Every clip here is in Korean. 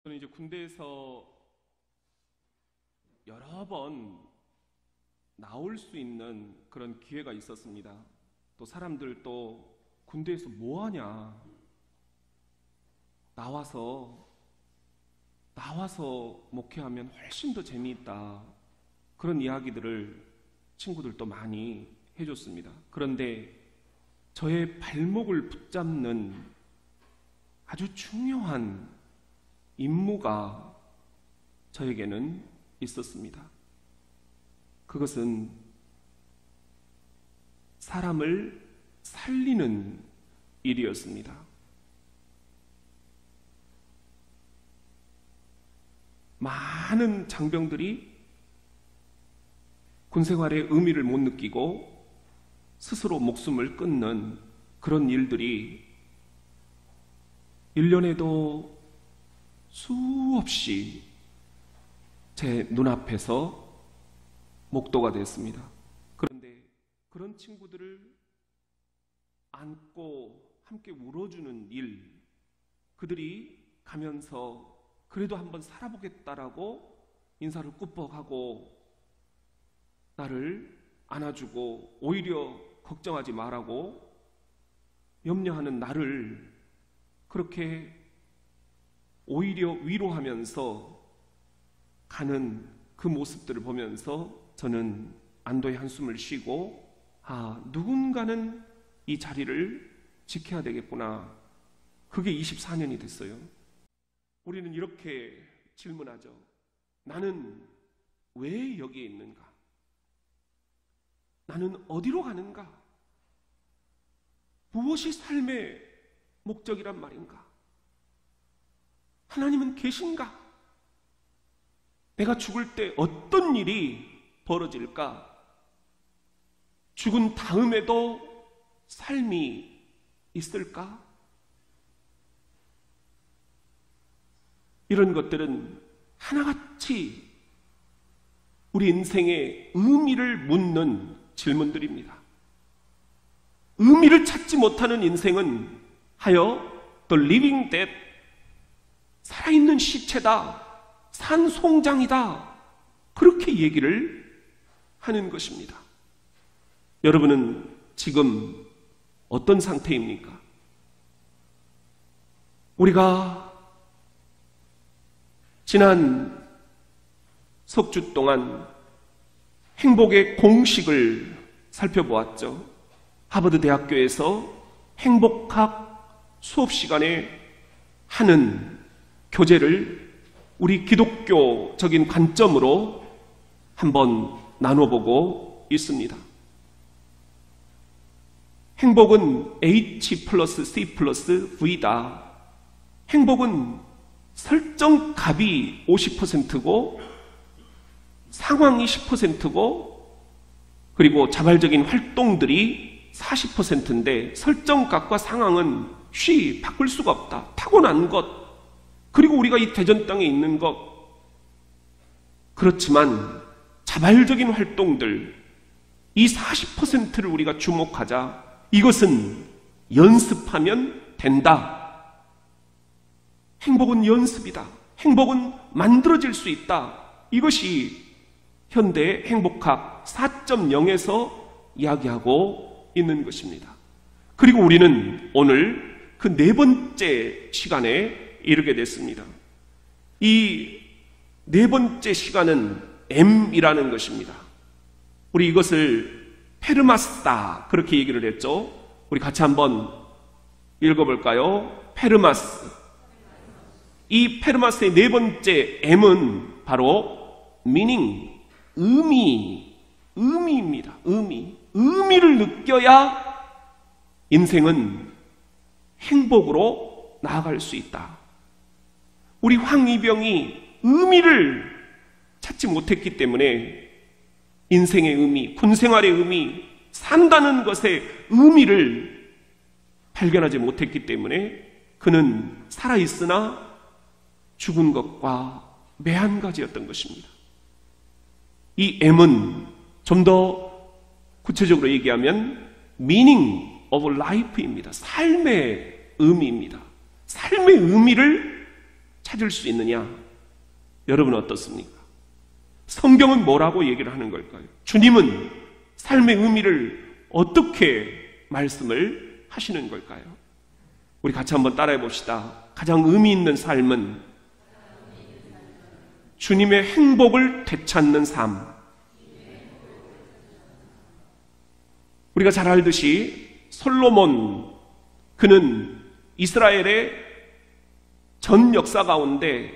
저는 이제 군대에서 여러 번 나올 수 있는 그런 기회가 있었습니다. 또 사람들도 군대에서 뭐 하냐, 나와서 목회하면 훨씬 더 재미있다, 그런 이야기들을 친구들도 많이 해줬습니다. 그런데 저의 발목을 붙잡는 아주 중요한 임무가 저에게는 있었습니다. 그것은 사람을 살리는 일이었습니다. 많은 장병들이 군생활의 의미를 못 느끼고 스스로 목숨을 끊는 그런 일들이 1년에도 수없이 제 눈앞에서 목도가 됐습니다. 그런데 그런 친구들을 안고 함께 울어주는 일, 그들이 가면서 그래도 한번 살아보겠다라고 인사를 꾸벅하고 나를 안아주고 오히려 걱정하지 말라고 염려하는 나를 그렇게 오히려 위로하면서 가는 그 모습들을 보면서 저는 안도의 한숨을 쉬고, 누군가는 이 자리를 지켜야 되겠구나. 그게 24년이 됐어요. 우리는 이렇게 질문하죠. 나는 왜 여기에 있는가? 나는 어디로 가는가? 무엇이 삶의 목적이란 말인가? 하나님은 계신가? 내가 죽을 때 어떤 일이 벌어질까? 죽은 다음에도 삶이 있을까? 이런 것들은 하나같이 우리 인생의 의미를 묻는 질문들입니다. 의미를 찾지 못하는 인생은 하여 The Living Dead, 살아있는 시체다, 산송장이다, 그렇게 얘기를 하는 것입니다. 여러분은 지금 어떤 상태입니까? 우리가 지난 석 주 동안 행복의 공식을 살펴보았죠. 하버드 대학교에서 행복학 수업 시간에 하는 교재를 우리 기독교적인 관점으로 한번 나눠보고 있습니다. 행복은 H 플러스 C 플러스 V다. 행복은 설정 값이 50%고 상황이 10%고 그리고 자발적인 활동들이 40%인데 설정값과 상황은 쉬 바꿀 수가 없다. 타고난 것, 그리고 우리가 이 대전 땅에 있는 것. 그렇지만 자발적인 활동들, 이 40%를 우리가 주목하자. 이것은 연습하면 된다. 행복은 연습이다. 행복은 만들어질 수 있다. 이것이 현대 행복학 4.0에서 이야기하고 있는 것입니다. 그리고 우리는 오늘 그 네 번째 시간에 이르게 됐습니다. 이 네 번째 시간은 M이라는 것입니다. 우리 이것을 페르마스다, 그렇게 얘기를 했죠. 우리 같이 한번 읽어볼까요? 페르마스. 이 페르마스의 네 번째 M은 바로 meaning, 의미입니다. 의미를 느껴야 인생은 행복으로 나아갈 수 있다. 우리 황희병이 의미를 찾지 못했기 때문에 인생의 의미, 군생활의 의미, 산다는 것의 의미를 발견하지 못했기 때문에 그는 살아있으나 죽은 것과 매한가지였던 것입니다. 이 M은 좀 더 구체적으로 얘기하면 meaning of life입니다. 삶의 의미입니다. 삶의 의미를 찾을 수 있느냐? 여러분 어떻습니까? 성경은 뭐라고 얘기를 하는 걸까요? 주님은 삶의 의미를 어떻게 말씀을 하시는 걸까요? 우리 같이 한번 따라해 봅시다. 가장 의미 있는 삶은 주님의 행복을 되찾는 삶. 우리가 잘 알듯이 솔로몬, 그는 이스라엘의 전 역사 가운데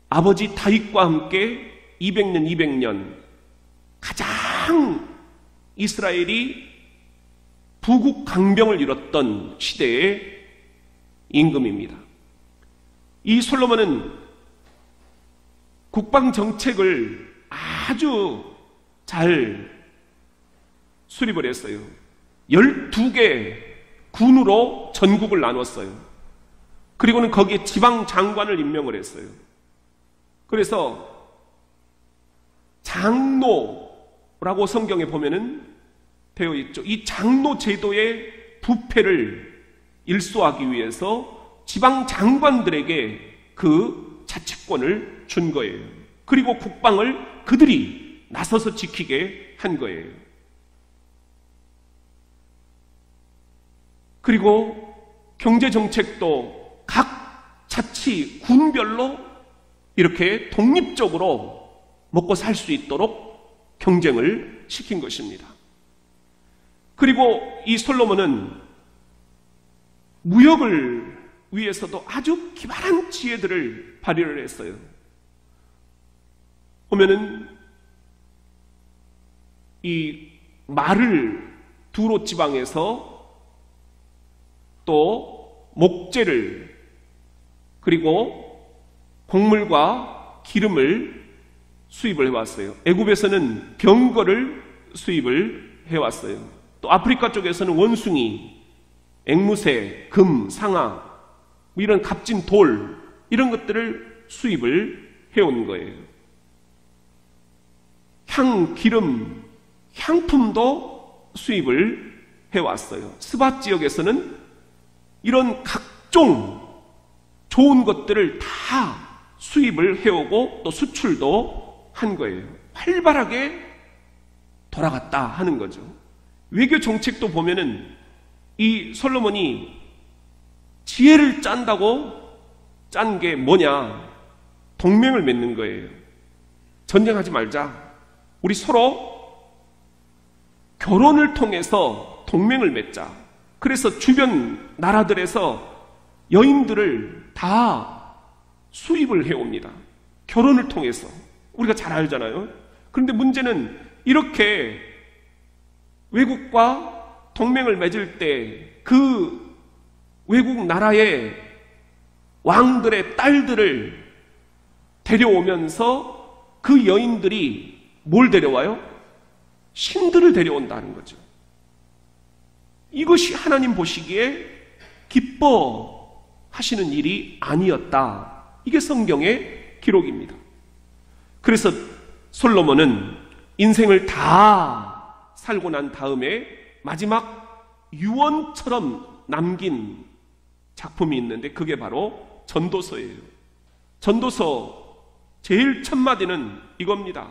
아버지 다윗과 함께 200년 가장 이스라엘이 부국 강병을 이뤘던 시대의 임금입니다. 이 솔로몬은 국방 정책을 아주 잘 수립을 했어요. 12개 군으로 전국을 나눴어요. 그리고는 거기에 지방 장관을 임명을 했어요. 그래서 장로라고 성경에 보면은 되어 있죠. 이 장로 제도의 부패를 일소하기 위해서 지방 장관들에게 그 자치권을 준 거예요. 그리고 국방을 그들이 나서서 지키게 한 거예요. 그리고 경제정책도 각 자치 군별로 이렇게 독립적으로 먹고 살 수 있도록 경쟁을 시킨 것입니다. 그리고 이 솔로몬은 무역을 위해서도 아주 기발한 지혜들을 발휘를 했어요. 보면은 이 말을 두로 지방에서 또 목재를 그리고 곡물과 기름을 수입을 해왔어요. 애굽에서는 병거를 수입을 해왔어요. 또 아프리카 쪽에서는 원숭이, 앵무새, 금, 상아, 이런 값진 돌, 이런 것들을 수입을 해온 거예요. 향, 기름, 향품도 수입을 해왔어요. 스바 지역에서는 이런 각종 좋은 것들을 다 수입을 해오고 또 수출도 한 거예요. 활발하게 돌아갔다 하는 거죠. 외교 정책도 보면은 이 솔로몬이 지혜를 짠다고 짠 게 뭐냐? 동맹을 맺는 거예요. 전쟁하지 말자. 우리 서로 결혼을 통해서 동맹을 맺자. 그래서 주변 나라들에서 여인들을 다 수입을 해옵니다. 결혼을 통해서. 우리가 잘 알잖아요. 그런데 문제는 이렇게 외국과 동맹을 맺을 때 그 외국 나라의 왕들의 딸들을 데려오면서 그 여인들이 뭘 데려와요? 신들을 데려온다는 거죠. 이것이 하나님 보시기에 기뻐하시는 일이 아니었다. 이게 성경의 기록입니다. 그래서 솔로몬은 인생을 다 살고 난 다음에 마지막 유언처럼 남긴 작품이 있는데 그게 바로 전도서예요. 전도서 제일 첫 마디는 이겁니다.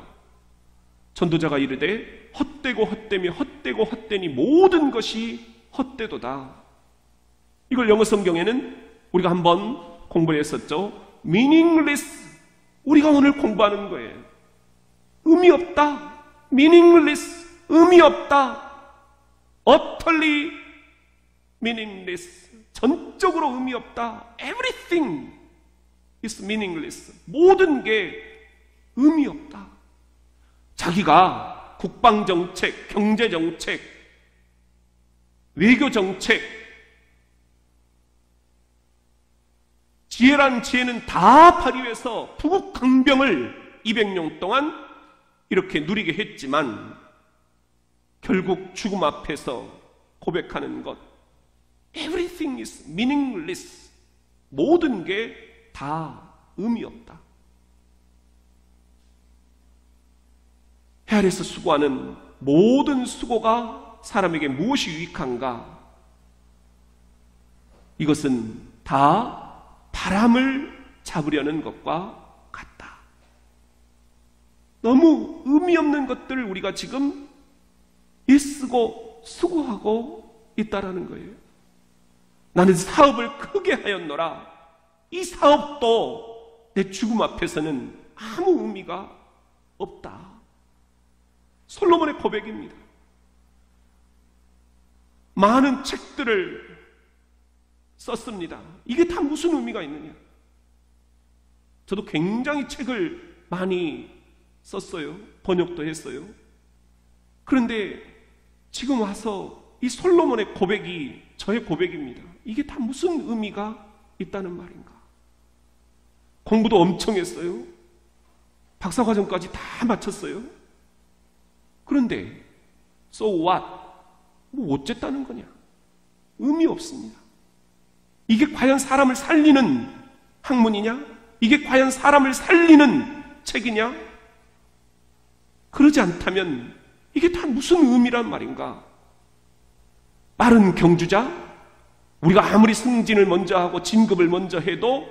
전도자가 이르되 헛되고 헛되미 헛되고 헛되니 모든 것이 헛되도다. 이걸 영어 성경에는 우리가 한번 공부를 했었죠. meaningless. 우리가 오늘 공부하는 거예요. 의미 없다. meaningless. 의미 없다. utterly meaningless. 전적으로 의미 없다. everything is meaningless. 모든 게 의미 없다. 자기가 국방정책, 경제정책, 외교정책, 지혜란 지혜는 다 발휘해서 부국강병을 200년 동안 이렇게 누리게 했지만 결국 죽음 앞에서 고백하는 것, everything is meaningless. 모든 게 다 의미 없다. 해 아래서 수고하는 모든 수고가 사람에게 무엇이 유익한가? 이것은 다 바람을 잡으려는 것과 같다. 너무 의미 없는 것들을 우리가 지금 애쓰고 수고하고 있다라는 거예요. 나는 사업을 크게 하였노라. 이 사업도 내 죽음 앞에서는 아무 의미가 없다. 솔로몬의 고백입니다. 많은 책들을 썼습니다. 이게 다 무슨 의미가 있느냐? 저도 굉장히 책을 많이 썼어요. 번역도 했어요. 그런데 지금 와서 이 솔로몬의 고백이 저의 고백입니다. 이게 다 무슨 의미가 있다는 말인가? 공부도 엄청 했어요. 박사과정까지 다 마쳤어요. 그런데 so what? 뭐 어쨌다는 거냐? 의미 없습니다. 이게 과연 사람을 살리는 학문이냐? 이게 과연 사람을 살리는 책이냐? 그러지 않다면 이게 다 무슨 의미란 말인가? 빠른 경주자? 우리가 아무리 승진을 먼저 하고 진급을 먼저 해도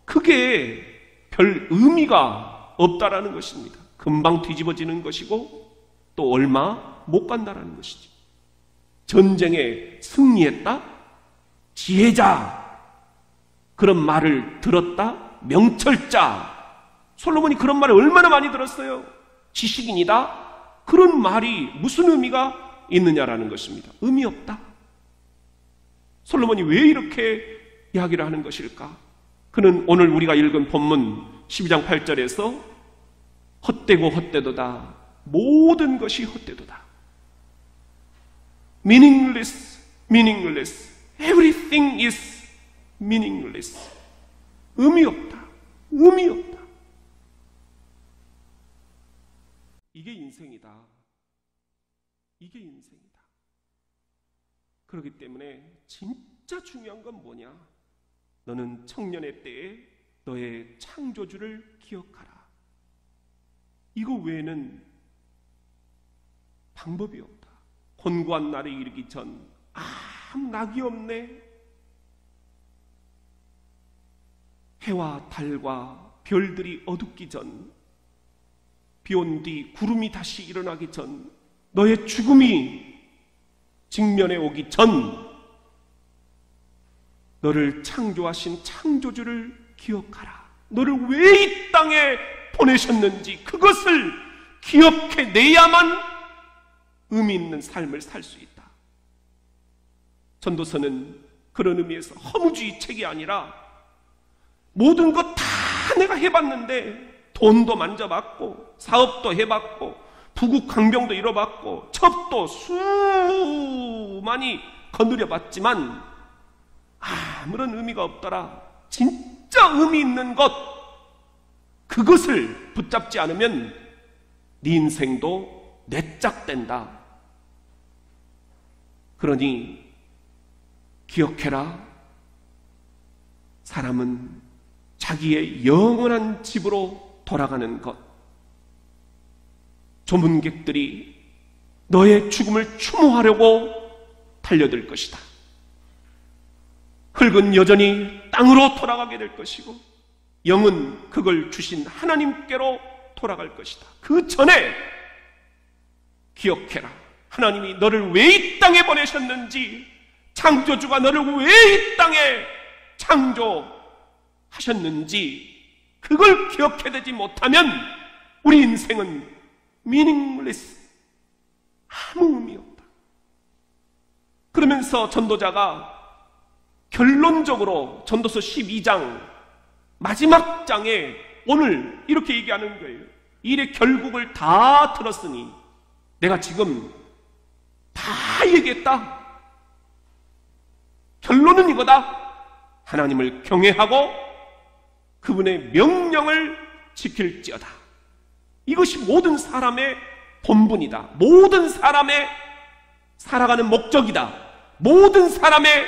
그게 별 의미가 없다라는 것입니다. 금방 뒤집어지는 것이고 또 얼마 못 간다라는 것이죠. 전쟁에 승리했다? 지혜자 그런 말을 들었다? 명철자 솔로몬이 그런 말을 얼마나 많이 들었어요. 지식인이다? 그런 말이 무슨 의미가 있느냐라는 것입니다. 의미 없다. 솔로몬이 왜 이렇게 이야기를 하는 것일까? 그는 오늘 우리가 읽은 본문 12장 8절에서 헛되고 헛되도다. 모든 것이 헛되도다. meaningless, meaningless. Everything is meaningless. 의미 없다. 의미 없다. 이게 인생이다. 이게 인생이다. 그렇기 때문에 진짜 중요한 건 뭐냐? 너는 청년의 때에 너의 창조주를 기억하라. 이거 외에는 방법이 없다. 혼고한 날에 이르기 전 아무 낙이 없네. 해와 달과 별들이 어둡기 전, 비 온 뒤 구름이 다시 일어나기 전, 너의 죽음이 직면해 오기 전 너를 창조하신 창조주를 기억하라. 너를 왜 이 땅에 보내셨는지 그것을 기억해내야만 의미 있는 삶을 살 수 있다. 전도서는 그런 의미에서 허무주의 책이 아니라 모든 것 다 내가 해봤는데 돈도 만져봤고 사업도 해봤고 부국강병도 이뤄봤고 첩도 수많이 거느려봤지만 아무런 의미가 없더라. 진짜 의미 있는 것 그것을 붙잡지 않으면 네 인생도 뇌짝된다. 그러니 기억해라. 사람은 자기의 영원한 집으로 돌아가는 것. 조문객들이 너의 죽음을 추모하려고 달려들 것이다. 흙은 여전히 땅으로 돌아가게 될 것이고 영은 그걸 주신 하나님께로 돌아갈 것이다. 그 전에 기억해라. 하나님이 너를 왜 이 땅에 보내셨는지, 창조주가 너를 왜 이 땅에 창조하셨는지 그걸 기억해내지 못하면 우리 인생은 meaningless, 아무 의미 없다. 그러면서 전도자가 결론적으로 전도서 12장 마지막 장에 오늘 이렇게 얘기하는 거예요. 일의 결국을 다 들었으니 내가 지금 다 얘기했다. 결론은 이거다. 하나님을 경외하고 그분의 명령을 지킬지어다. 이것이 모든 사람의 본분이다. 모든 사람의 살아가는 목적이다. 모든 사람의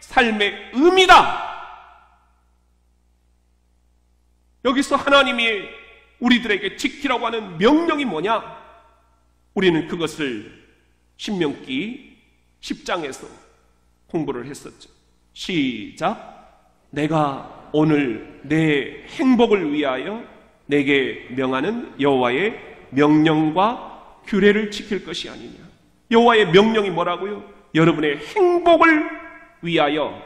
삶의 의미다. 여기서 하나님이 우리들에게 지키라고 하는 명령이 뭐냐? 우리는 그것을 신명기 10장에서 공부를 했었죠. 시작. 내가 오늘 내 행복을 위하여 내게 명하는 여호와의 명령과 규례를 지킬 것이 아니냐. 여호와의 명령이 뭐라고요? 여러분의 행복을 위하여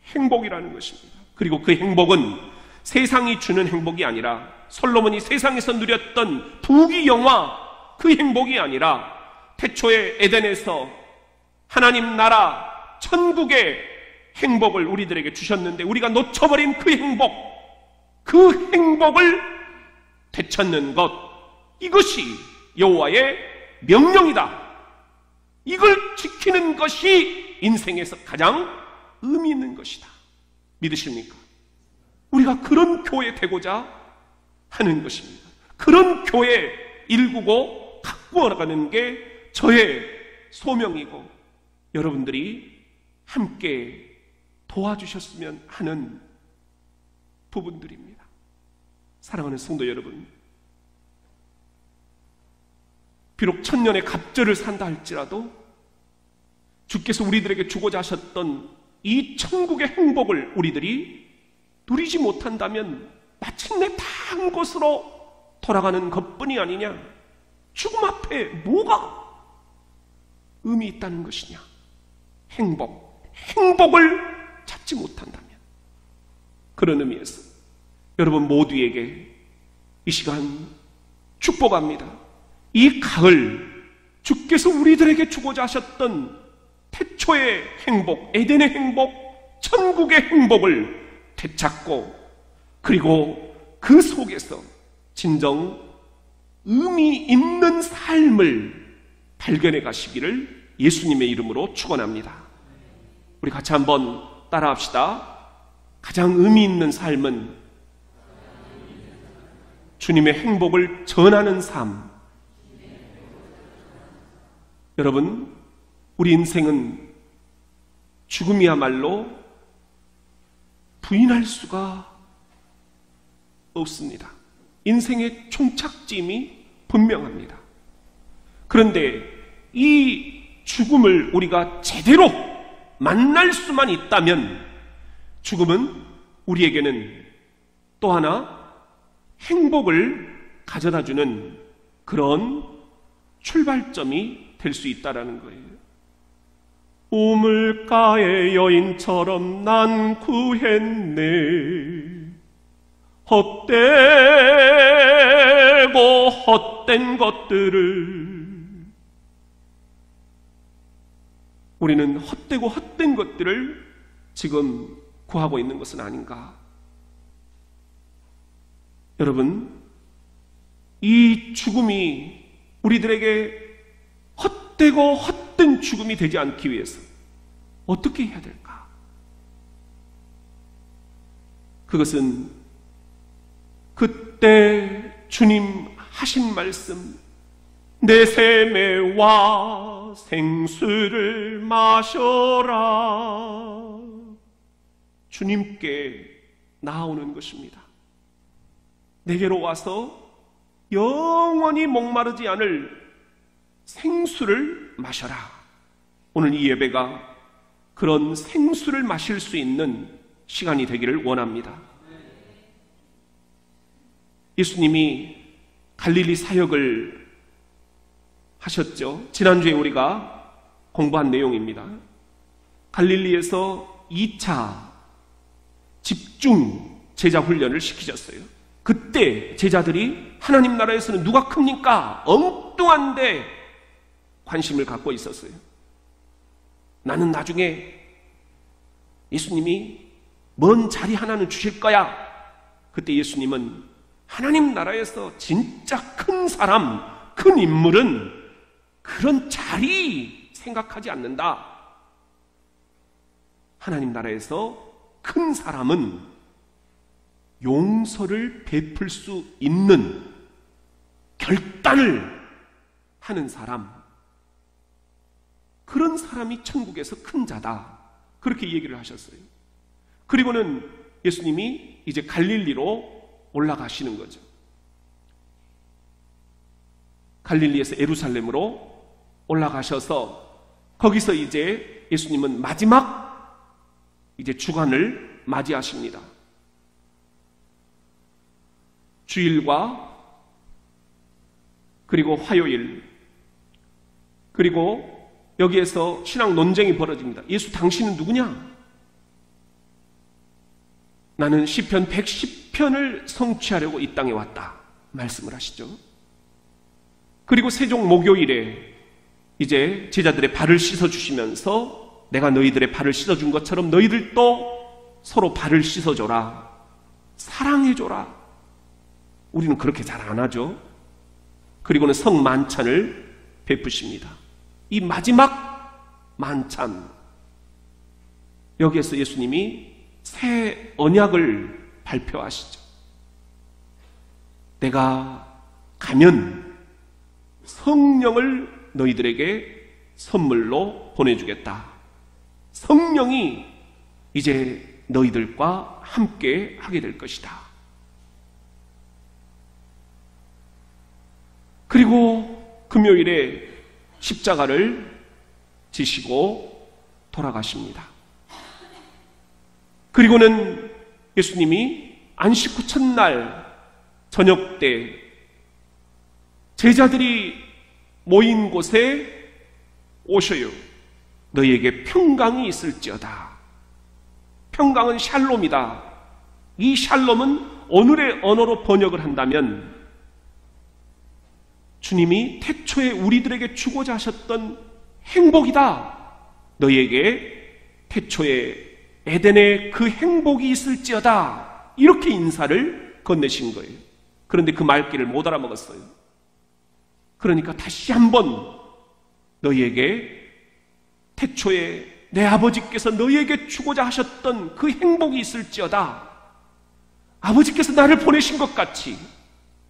행복이라는 것입니다. 그리고 그 행복은 세상이 주는 행복이 아니라 솔로몬이 세상에서 누렸던 부귀영화 그 행복이 아니라 태초에 에덴에서 하나님 나라 천국의 행복을 우리들에게 주셨는데 우리가 놓쳐버린 그 행복을 되찾는 것, 이것이 여호와의 명령이다. 이걸 지키는 것이 인생에서 가장 의미 있는 것이다. 믿으십니까? 우리가 그런 교회 되고자 하는 것입니다. 그런 교회 일구고 갖고 나가는 게 저의 소명이고 여러분들이 함께 도와주셨으면 하는 부분들입니다. 사랑하는 성도 여러분, 비록 천년의 갑절을 산다 할지라도 주께서 우리들에게 주고자 하셨던 이 천국의 행복을 우리들이 누리지 못한다면 마침내 다한 곳으로 돌아가는 것뿐이 아니냐. 죽음 앞에 뭐가 의미 있다는 것이냐. 행복을 찾지 못한다면. 그런 의미에서 여러분 모두에게 이 시간 축복합니다. 이 가을 주께서 우리들에게 주고자 하셨던 태초의 행복, 에덴의 행복, 천국의 행복을 되찾고 그리고 그 속에서 진정 의미 있는 삶을 발견해 가시기를 예수님의 이름으로 축원합니다. 우리 같이 한번 따라합시다. 가장 의미 있는 삶은 주님의 행복을 전하는 삶. 여러분, 우리 인생은 죽음이야말로 부인할 수가 없습니다. 인생의 종착점이 분명합니다. 그런데 이 죽음을 우리가 제대로 만날 수만 있다면 죽음은 우리에게는 또 하나 행복을 가져다주는 그런 출발점이 될 수 있다는 거예요. 우물가의 여인처럼 난 구했네. 헛되고 헛된 것들을. 우리는 헛되고 헛된 것들을 지금 구하고 있는 것은 아닌가? 여러분, 이 죽음이 우리들에게 헛되고 헛된 죽음이 되지 않기 위해서 어떻게 해야 될까? 그것은 그때 주님 하신 말씀, 내 샘에 와 생수를 마셔라. 주님께 나오는 것입니다. 내게로 와서 영원히 목마르지 않을 생수를 마셔라. 오늘 이 예배가 그런 생수를 마실 수 있는 시간이 되기를 원합니다. 예수님이 갈릴리 사역을 하셨죠. 지난주에 우리가 공부한 내용입니다. 갈릴리에서 2차 집중 제자 훈련을 시키셨어요. 그때 제자들이 하나님 나라에서는 누가 큽니까? 엉뚱한데 관심을 갖고 있었어요. 나는 나중에 예수님이 먼 자리 하나는 주실 거야. 그때 예수님은 하나님 나라에서 진짜 큰 사람, 큰 인물은 그런 자리 생각하지 않는다. 하나님 나라에서 큰 사람은 용서를 베풀 수 있는 결단을 하는 사람, 그런 사람이 천국에서 큰 자다. 그렇게 얘기를 하셨어요. 그리고는 예수님이 이제 갈릴리로 올라가시는 거죠. 갈릴리에서 예루살렘으로 올라가셔서 거기서 이제 예수님은 마지막 이제 주간을 맞이하십니다. 주일과 그리고 화요일, 그리고 여기에서 신앙 논쟁이 벌어집니다. 예수 당신은 누구냐? 나는 시편 110편을 성취하려고 이 땅에 왔다 말씀을 하시죠. 그리고 세종 목요일에 이제 제자들의 발을 씻어주시면서 내가 너희들의 발을 씻어준 것처럼 너희들도 서로 발을 씻어줘라, 사랑해줘라. 우리는 그렇게 잘 안 하죠. 그리고는 성만찬을 베푸십니다. 이 마지막 만찬, 여기에서 예수님이 새 언약을 발표하시죠. 내가 가면 성령을 너희들에게 선물로 보내주겠다. 성령이 이제 너희들과 함께 하게 될 것이다. 그리고 금요일에 십자가를 지시고 돌아가십니다. 그리고는 예수님이 안식 후 첫날 저녁 때 제자들이 모인 곳에 오셔요. 너희에게 평강이 있을지어다. 평강은 샬롬이다. 이 샬롬은 오늘의 언어로 번역을 한다면 주님이 태초에 우리들에게 주고자 하셨던 행복이다. 너희에게 태초에 에덴에 그 행복이 있을지어다. 이렇게 인사를 건네신 거예요. 그런데 그 말귀를 못 알아먹었어요. 그러니까 다시 한번 너희에게 태초에 내 아버지께서 너희에게 주고자 하셨던 그 행복이 있을지어다. 아버지께서 나를 보내신 것 같이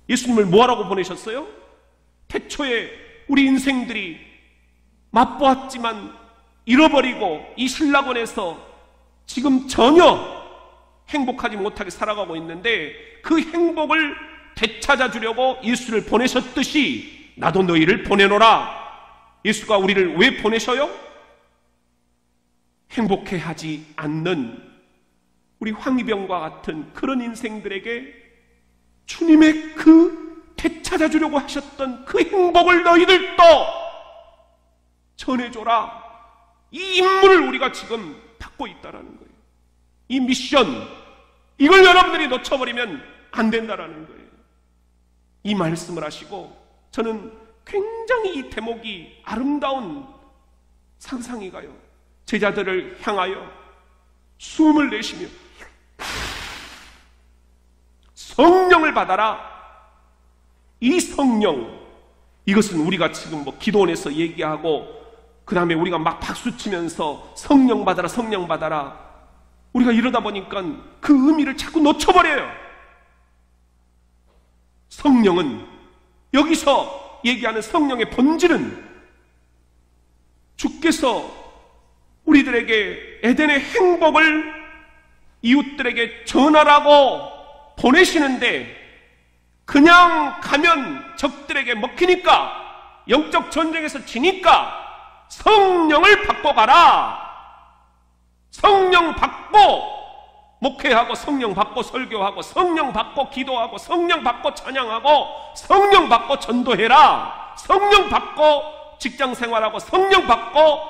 예수님을 뭐하라고 보내셨어요? 태초에 우리 인생들이 맛보았지만 잃어버리고 이 신라곤에서 지금 전혀 행복하지 못하게 살아가고 있는데 그 행복을 되찾아 주려고 예수를 보내셨듯이 나도 너희를 보내노라. 예수가 우리를 왜 보내셔요? 행복해하지 않는 우리 황희병과 같은 그런 인생들에게 주님의 그 되찾아 주려고 하셨던 그 행복을 너희들도 전해줘라. 이 임무를 우리가 지금 받고 있다라는 거예요. 이 미션, 이걸 여러분들이 놓쳐버리면 안 된다라는 거예요. 이 말씀을 하시고 저는 굉장히 이 대목이 아름다운 상상이 가요. 제자들을 향하여 숨을 내쉬며 성령을 받아라. 이 성령, 이것은 우리가 지금 뭐 기도원에서 얘기하고 그 다음에 우리가 막 박수치면서 성령 받아라 성령 받아라, 우리가 이러다 보니까 그 의미를 자꾸 놓쳐버려요. 성령은, 여기서 얘기하는 성령의 본질은 주께서 우리들에게 에덴의 행복을 이웃들에게 전하라고 보내시는데 그냥 가면 적들에게 먹히니까, 영적 전쟁에서 지니까 성령을 받고 가라. 성령 받고 목회하고, 성령 받고 설교하고, 성령 받고 기도하고, 성령 받고 찬양하고, 성령 받고 전도해라. 성령 받고 직장생활하고, 성령 받고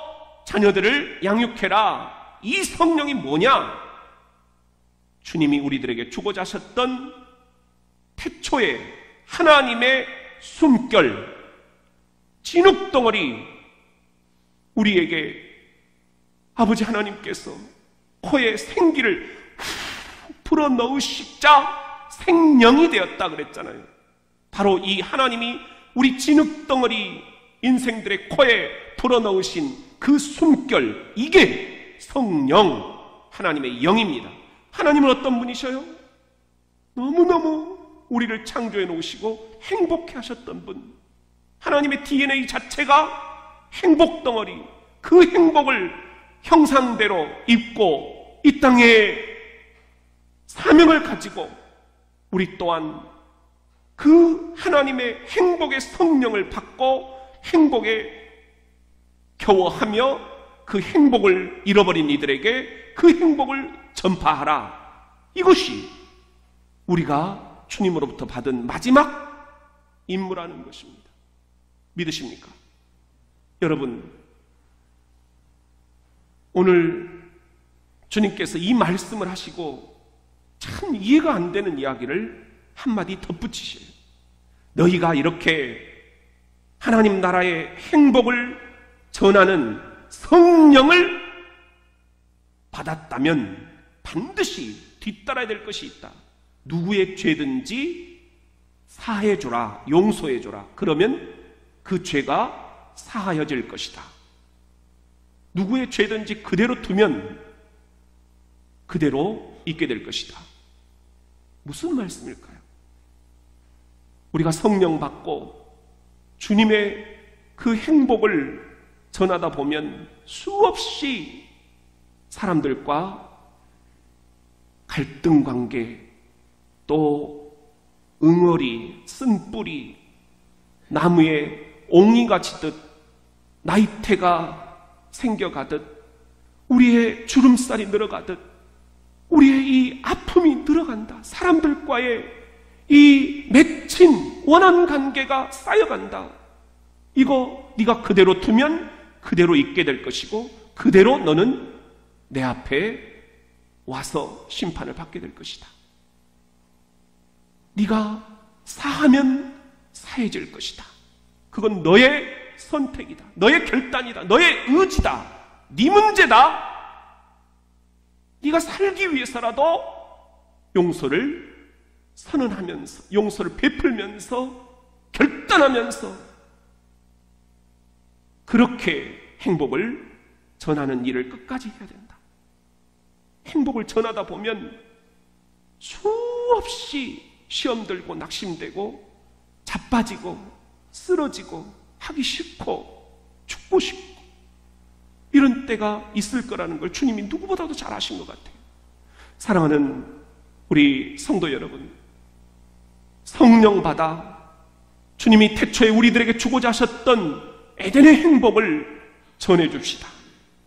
자녀들을 양육해라. 이 성령이 뭐냐? 주님이 우리들에게 주고자 하셨던 태초에 하나님의 숨결, 진흙덩어리, 우리에게 아버지 하나님께서 코에 생기를 불어넣으시자 생명이 되었다 그랬잖아요. 바로 이 하나님이 우리 진흙덩어리 인생들의 코에 불어넣으신 그 숨결, 이게 성령, 하나님의 영입니다. 하나님은 어떤 분이셔요? 너무너무 우리를 창조해 놓으시고 행복해 하셨던 분. 하나님의 DNA 자체가 행복덩어리, 그 행복을 형상대로 입고 이 땅에 사명을 가지고 우리 또한 그 하나님의 행복의 성령을 받고 행복에 겨워하며 그 행복을 잃어버린 이들에게 그 행복을 전파하라. 이것이 우리가 주님으로부터 받은 마지막 임무라는 것입니다. 믿으십니까? 여러분, 오늘 주님께서 이 말씀을 하시고 참 이해가 안 되는 이야기를 한마디 덧붙이셔요. 너희가 이렇게 하나님 나라의 행복을 전하는 성령을 받았다면 반드시 뒤따라야 될 것이 있다. 누구의 죄든지 사해주라, 용서해주라. 그러면 그 죄가 사하여질 것이다. 누구의 죄든지 그대로 두면 그대로 있게 될 것이다. 무슨 말씀일까요? 우리가 성령 받고 주님의 그 행복을 전하다 보면 수없이 사람들과 갈등 관계, 또 응어리, 쓴뿌리, 나무에 옹이가 지듯 나이테가 생겨가듯, 우리의 주름살이 늘어가듯, 우리의 이 아픔이 늘어간다. 사람들과의 이 맺힌 원한 관계가 쌓여간다. 이거 네가 그대로 두면 그대로 있게 될 것이고, 그대로 너는 내 앞에 와서 심판을 받게 될 것이다. 네가 사하면 사해질 것이다. 그건 너의 선택이다. 너의 결단이다. 너의 의지다. 네 문제다. 네가 살기 위해서라도 용서를 선언하면서, 용서를 베풀면서, 결단하면서 그렇게 행복을 전하는 일을 끝까지 해야 된다. 행복을 전하다 보면 수없이 시험 들고 낙심되고 자빠지고 쓰러지고 하기 싫고 죽고 싶고 이런 때가 있을 거라는 걸 주님이 누구보다도 잘 아신 것 같아요. 사랑하는 우리 성도 여러분, 성령 받아 주님이 태초에 우리들에게 주고자 하셨던 에덴의 행복을 전해줍시다.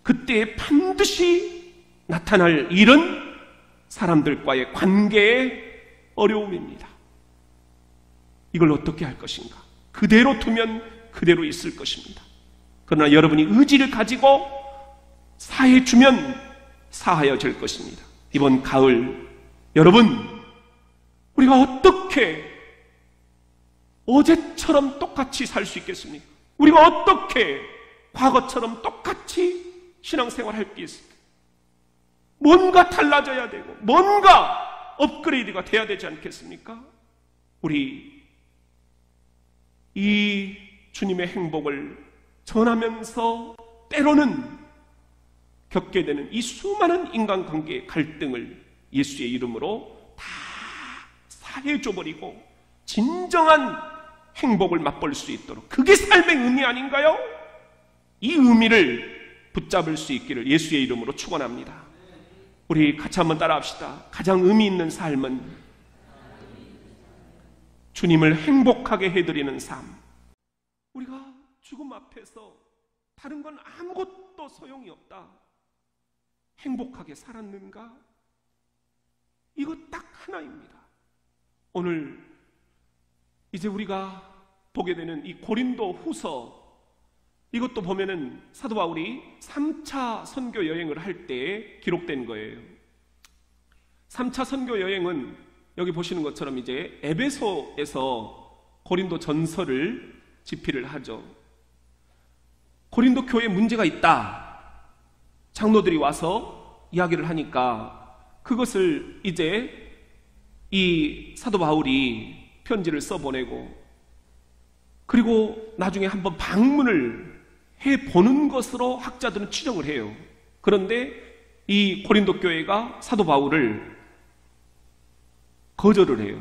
그때에 반드시 나타날 일은 사람들과의 관계의 어려움입니다. 이걸 어떻게 할 것인가? 그대로 두면 그대로 있을 것입니다. 그러나 여러분이 의지를 가지고 사해주면 사하여질 것입니다. 이번 가을 여러분, 우리가 어떻게 어제처럼 똑같이 살 수 있겠습니까? 우리가 어떻게 과거처럼 똑같이 신앙생활 할 게 있을까? 뭔가 달라져야 되고 뭔가 업그레이드가 돼야 되지 않겠습니까? 우리 이 주님의 행복을 전하면서 때로는 겪게 되는 이 수많은 인간관계의 갈등을 예수의 이름으로 다 사해줘버리고 진정한 행복을 맛볼 수 있도록, 그게 삶의 의미 아닌가요? 이 의미를 붙잡을 수 있기를 예수의 이름으로 축원합니다. 우리 같이 한번 따라합시다. 가장 의미 있는 삶은 주님을 행복하게 해드리는 삶. 우리가 죽음 앞에서 다른 건 아무것도 소용이 없다. 행복하게 살았는가? 이거 딱 하나입니다. 오늘 이제 우리가 보게 되는 이 고린도 후서, 이것도 보면은 사도 바울이 3차 선교 여행을 할 때 기록된 거예요. 3차 선교 여행은 여기 보시는 것처럼 이제 에베소에서 고린도 전서를 집필을 하죠. 고린도 교회에 문제가 있다. 장로들이 와서 이야기를 하니까 그것을 이제 이 사도 바울이 편지를 써보내고, 그리고 나중에 한번 방문을 해보는 것으로 학자들은 추정을 해요. 그런데 이 고린도 교회가 사도 바울을 거절을 해요.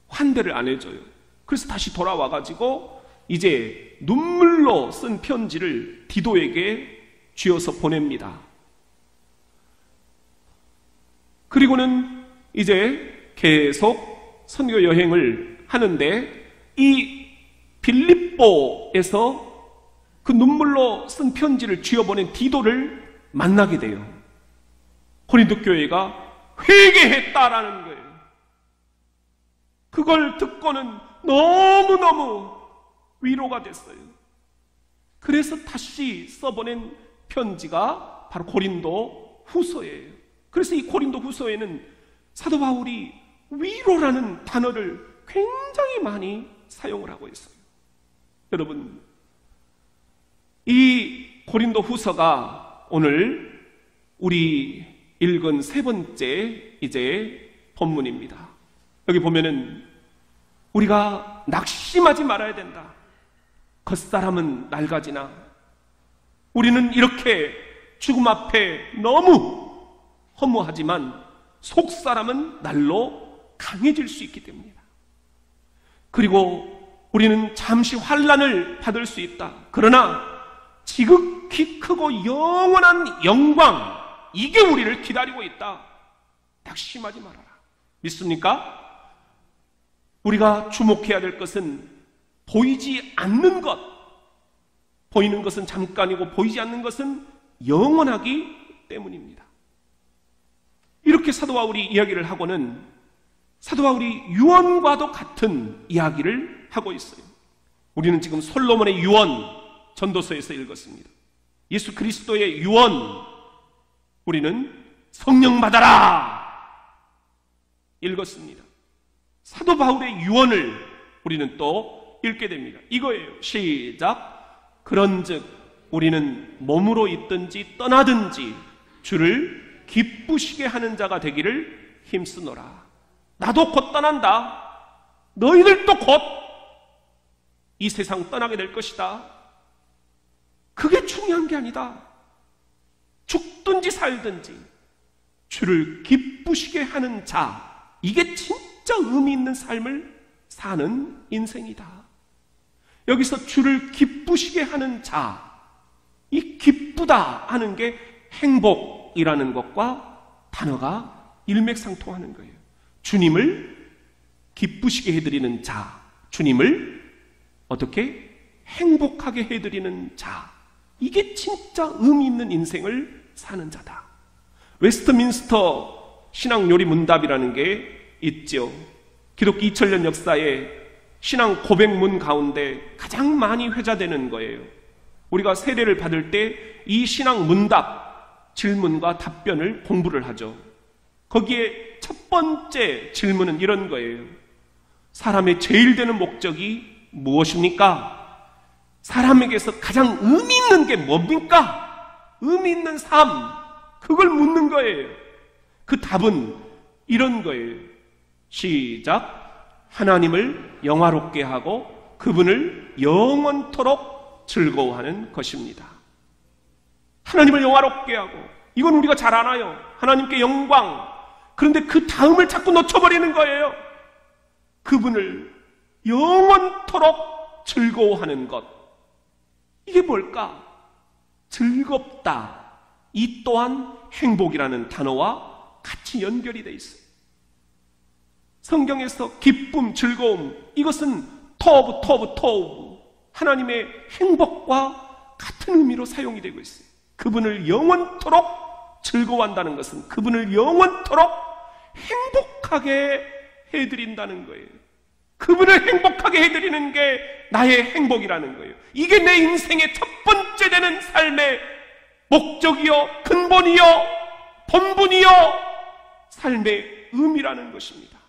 환대를 안 해줘요. 그래서 다시 돌아와가지고 이제 눈물로 쓴 편지를 디도에게 쥐어서 보냅니다. 그리고는 이제 계속 선교 여행을 하는데 이 빌립보에서 그 눈물로 쓴 편지를 쥐어보낸 디도를 만나게 돼요. 고린도 교회가 회개했다라는 거예요. 그걸 듣고는 너무너무 위로가 됐어요. 그래서 다시 써보낸 편지가 바로 고린도 후서예요. 그래서 이 고린도 후서에는 사도 바울이 위로라는 단어를 굉장히 많이 사용을 하고 있어요. 여러분, 이 고린도 후서가 오늘 우리 읽은 세 번째 이제 본문입니다. 여기 보면은 우리가 낙심하지 말아야 된다. 겉사람은 낡아지나 우리는 이렇게 죽음 앞에 너무 허무하지만 속사람은 날로 강해질 수 있기 때문이다. 그리고 우리는 잠시 환난을 받을 수 있다. 그러나 지극히 크고 영원한 영광, 이게 우리를 기다리고 있다. 낙심하지 말아라. 믿습니까? 우리가 주목해야 될 것은 보이지 않는 것. 보이는 것은 잠깐이고 보이지 않는 것은 영원하기 때문입니다. 이렇게 사도 바울이 이야기를 하고는 사도 바울이 유언과도 같은 이야기를 하고 있어요. 우리는 지금 솔로몬의 유언 전도서에서 읽었습니다. 예수 그리스도의 유언, 우리는 성령 받아라 읽었습니다. 사도 바울의 유언을 우리는 또 읽게 됩니다. 이거예요. 시작. 그런즉 우리는 몸으로 있든지 떠나든지 주를 기쁘시게 하는 자가 되기를 힘쓰노라. 나도 곧 떠난다. 너희들도 곧 이 세상 떠나게 될 것이다. 그게 중요한 게 아니다. 죽든지 살든지 주를 기쁘시게 하는 자, 이게 진짜 의미 있는 삶을 사는 인생이다. 여기서 주를 기쁘시게 하는 자, 이 기쁘다 하는 게 행복이라는 것과 단어가 일맥상통하는 거예요. 주님을 기쁘시게 해드리는 자, 주님을 어떻게 행복하게 해드리는 자, 이게 진짜 의미 있는 인생을 사는 자다. 웨스트민스터 신앙요리문답이라는 게 있죠. 기독교 2000년 역사에 신앙 고백문 가운데 가장 많이 회자되는 거예요. 우리가 세례를 받을 때 이 신앙 문답, 질문과 답변을 공부를 하죠. 거기에 첫 번째 질문은 이런 거예요. 사람의 제일 되는 목적이 무엇입니까? 사람에게서 가장 의미 있는 게 뭡니까? 의미 있는 삶, 그걸 묻는 거예요. 그 답은 이런 거예요. 시작. 하나님을 영화롭게 하고 그분을 영원토록 즐거워하는 것입니다. 하나님을 영화롭게 하고, 이건 우리가 잘 알아요. 하나님께 영광. 그런데 그 다음을 자꾸 놓쳐버리는 거예요. 그분을 영원토록 즐거워하는 것. 이게 뭘까? 즐겁다. 이 또한 행복이라는 단어와 같이 연결이 돼 있어요. 성경에서 기쁨, 즐거움, 이것은 토브, 하나님의 행복과 같은 의미로 사용이 되고 있어요. 그분을 영원토록 즐거워한다는 것은 그분을 영원토록 행복하게 해드린다는 거예요. 그분을 행복하게 해드리는 게 나의 행복이라는 거예요. 이게 내 인생의 첫 번째 되는 삶의 목적이요, 근본이요, 본분이요, 삶의 의미라는 것입니다.